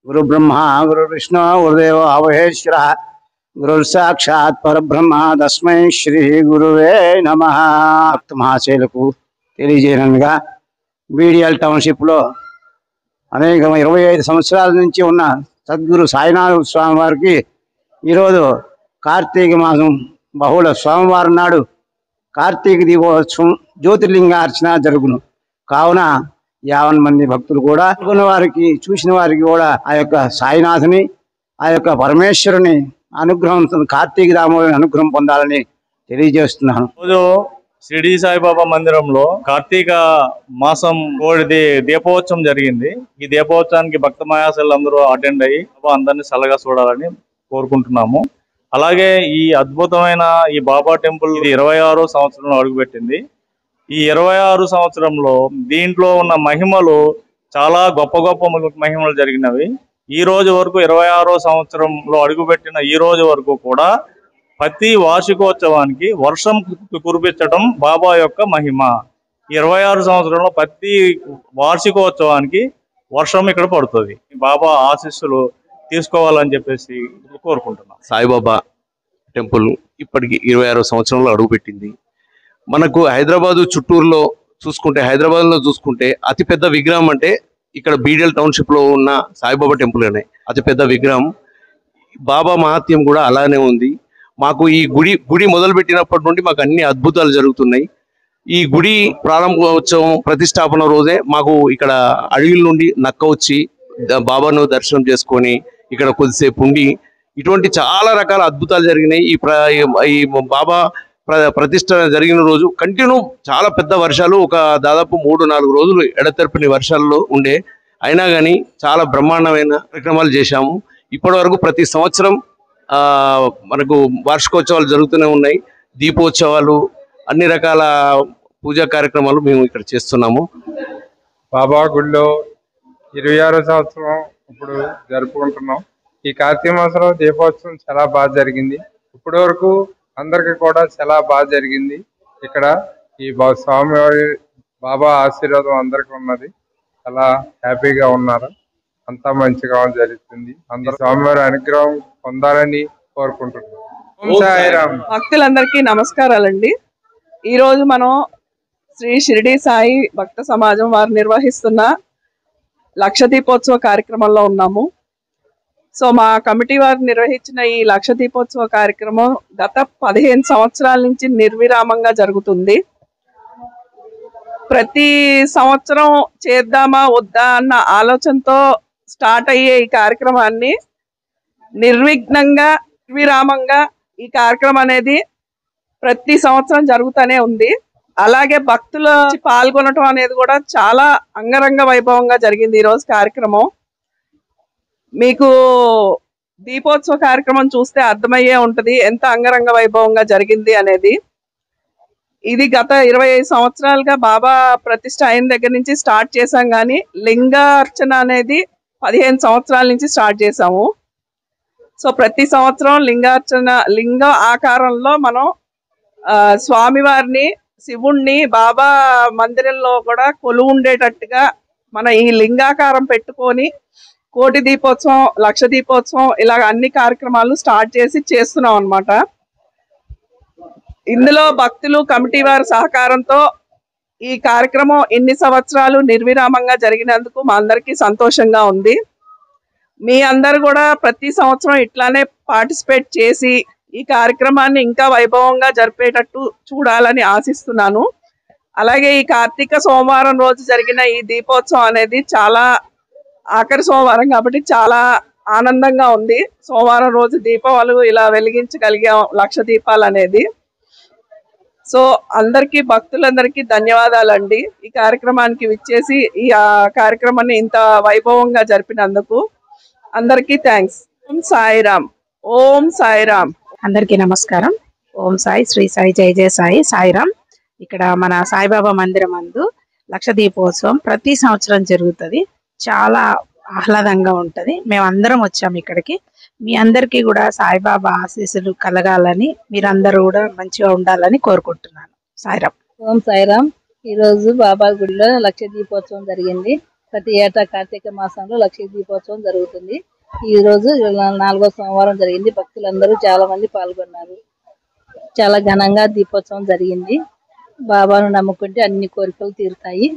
गुरु ब्रह्मा गुरु विष्णु गुरुदेव महेश्वर गुरु साक्षात् परब्रह्म तस्मै श्री गुरुवे नमः। భక్త మహాశయులకు తెలియజేయనగా బీడిఎల్ టౌన్షిప్లో అనేక 25 సంవత్సరాల నుంచి ఉన్న సద్గురు సాయినాథ స్వామి వారికి ఈరోజు కార్తీక మాసం బహుళ సోమవారం నాడు కార్తీక దీపోత్సవం జ్యోతిర్లింగార్చన జరుగును కావున 50 మంది భక్తులు కూడా వారికి చూసిన వారికి కూడా ఆ యొక్క సాయినాథుని ఆ యొక్క పరమేశ్వరుని అనుగ్రహం కార్తీక దామోదరుని అనుగ్రహం పొందాలని తెలియజేస్తున్నాను। రోజు షిరిడి సాయిబాబా మందిరంలో కార్తీక మాసం కోడిది దీపోత్సవం జరిగింది। ఈ దీపోత్సవానికి భక్త మహాశయులందరూ అటెండ్ అయ్యి అందరినీ చల్లగా చూడాలని కోరుకుంటున్నాము। అలాగే ఈ అద్భుతమైన ఈ బాబా టెంపుల్ 26వ సంవత్సరంలో అడుగుపెట్టింది। ఈ 26 సంవత్సరంలో దీంట్లో ఉన్న మహిమలు చాలా గొప్ప గొప్ప మహిమలు జరిగినవి। ఈ రోజు వరకు 26వ సంవత్సరంలో అడుగుపెట్టిన ఈ రోజు వరకు కూడా ప్రతి వార్షికోత్సవానికి వర్షం కురిపించడం బాబా యొక్క మహిమ। 26 సంవత్సరంలో ప్రతి వార్షికోత్సవానికి వర్షం ఇక్కడ పడుతుంది। బాబా ఆశీస్సులు తీసుకోవాలని చెప్పేసి కోరుకుంటున్నాం। సాయిబాబా టెంపుల్ ఇప్పటికి 26వ సంవత్సరంలో అడుగుపెట్టింది। మనకు హైదరాబాదు చుట్టూరులో చూసుకుంటే అతిపెద్ద విగ్రహం అంటే ఇక్కడ బీడిఎల్ టౌన్షిప్ లో ఉన్న సాయిబాబా టెంపుల్ అనే అతిపెద్ద విగ్రహం। బాబా మహత్యం కూడా అలానే ఉంది। మాకు ఈ గుడి మొదలుపెట్టినప్పటి నుండి మాకు అన్ని అద్భుతాలు జరుగుతున్నాయి। ఈ గుడి ప్రారంభోత్సవం ప్రతిష్టాపన రోజే మాకు ఇక్కడ అడవిల నుండి నక్క వచ్చి బాబాను దర్శనం చేసుకొని ఇక్కడ కొద్దిసేపు ఉండి ఇటువంటి చాలా రకాల అద్భుతాలు జరిగినాయి। ఈ బాబా ప్రతిష్ట జరిగిన రోజు కంటిన్యూ చాలా పెద్ద వర్షాలు ఒక దాదాపు 3-4 రోజులు ఎడతెరపని వర్షాల్లో ఉండే అయినా కానీ చాలా బ్రహ్మాండమైన కార్యక్రమాలు చేశాము। ఇప్పటి వరకు ప్రతి సంవత్సరం మనకు వార్షికోత్సవాలు జరుగుతూనే ఉన్నాయి। దీపోత్సవాలు అన్ని రకాల పూజా కార్యక్రమాలు మేము ఇక్కడ చేస్తున్నాము। బాబా గుడిలో 26వ సంవత్సరం ఇప్పుడు జరుపుకుంటున్నాం। ఈ కార్తీక మాసంలో దీపోత్సవం చాలా బాగా జరిగింది। ఇప్పటి వరకు అందరికి కూడా చాలా బాగా జరిగింది। ఇక్కడ ఈ స్వామివారి బాబా ఆశీర్వాదం అందరికి ఉన్నది, చాలా హ్యాపీగా ఉన్నారు, అంతా మంచిగా జరుగుతుంది। అందరు స్వామివారి అనుగ్రహం పొందాలని కోరుకుంటున్నాం। ఓం సాయిరామ్। భక్తులందరికీ నమస్కారాలండి। ఈ రోజు మనం శ్రీ షిరిడి సాయి భక్త సమాజం వారు నిర్వహిస్తున్న లక్ష దీపోత్సవ కార్యక్రమంలో ఉన్నాము। సో మా కమిటీ వారు నిర్వహించిన ఈ లక్ష దీపోత్సవ కార్యక్రమం గత 15 సంవత్సరాల నుంచి నిర్విరామంగా జరుగుతుంది। ప్రతి సంవత్సరం చేద్దామా వద్దా అన్న ఆలోచనతో స్టార్ట్ అయ్యే ఈ కార్యక్రమాన్ని నిర్విఘ్నంగా నిర్విరామంగా ఈ కార్యక్రమం అనేది ప్రతి సంవత్సరం జరుగుతూనే ఉంది। అలాగే భక్తులు పాల్గొనడం అనేది కూడా చాలా అంగరంగ వైభవంగా జరిగింది। ఈరోజు కార్యక్రమం మీకు దీపోత్సవ కార్యక్రమం చూస్తే అర్థమయ్యే ఉంటది ఎంత అంగరంగ వైభవంగా జరిగింది అనేది। ఇది గత 25 సంవత్సరాలుగా బాబా ప్రతిష్ట అయిన దగ్గర నుంచి స్టార్ట్ చేసాం, కానీ లింగార్చన అనేది 15 సంవత్సరాల నుంచి స్టార్ట్ చేసాము। సో ప్రతి సంవత్సరం లింగ ఆకారంలో మనం స్వామివారిని శివుణ్ణి బాబా మందిరంలో కూడా కొలువు ఉండేటట్టుగా మన ఈ లింగాకారం పెట్టుకొని కోటి దీపోత్సవం, లక్ష దీపోత్సవం ఇలాగ అన్ని కార్యక్రమాలు స్టార్ట్ చేస్తున్నాం అన్నమాట। ఇందులో భక్తులు కమిటీ వారి సహకారంతో ఈ కార్యక్రమం ఇన్ని సంవత్సరాలు నిర్విరామంగా జరిగినందుకు మా అందరికీ సంతోషంగా ఉంది। మీ అందరు కూడా ప్రతి సంవత్సరం ఇట్లానే పార్టిసిపేట్ చేసి ఈ కార్యక్రమాన్ని ఇంకా వైభవంగా జరిపేటట్టు చూడాలని ఆశిస్తున్నాను। అలాగే ఈ కార్తీక సోమవారం రోజు జరిగిన ఈ దీపోత్సవం అనేది చాలా ఆఖరి సోమవారం కాబట్టి చాలా ఆనందంగా ఉంది। సోమవారం రోజు దీపాలు ఇలా వెలిగించగలిగాం, లక్ష దీపాలు అనేది। సో అందరికీ భక్తులందరికీ ధన్యవాదాలండి ఈ కార్యక్రమానికి విచ్చేసి ఈ కార్యక్రమాన్ని ఇంత వైభవంగా జరిపినందుకు అందరికీ థ్యాంక్స్। ఓం సాయిరామ్। ఓం సాయిరామ్। అందరికీ నమస్కారం। ఓం సాయి, శ్రీ సాయి, జై జయ సాయి, సాయిరామ్। ఇక్కడ మన సాయిబాబా మందిరం అందు లక్ష దీపోత్సవం ప్రతి సంవత్సరం జరుగుతుంది। చాలా ఆహ్లాదంగా ఉంటది। మేమందరం వచ్చాము ఇక్కడికి। మీ అందరికీ కూడా సాయిబాబా ఆశీస్సులు కలగాలని, మీరందరూ కూడా మంచిగా ఉండాలని కోరుకుంటున్నాను। సాయిరామ్। ఓం సాయిరామ్। ఈ రోజు బాబా గుడిలో లక్ష దీపోత్సవం జరిగింది। ప్రతి ఏటా కార్తీక మాసంలో లక్ష దీపోత్సవం జరుగుతుంది. ఈ రోజు 4వ సోమవారం జరిగింది. భక్తులందరూ చాలా మంది పాల్గొన్నారు. చాలా ఘనంగా దీపోత్సవం జరిగింది. బాబాను నమ్ముకుంటే అన్ని కోరికలు తీరుతాయి.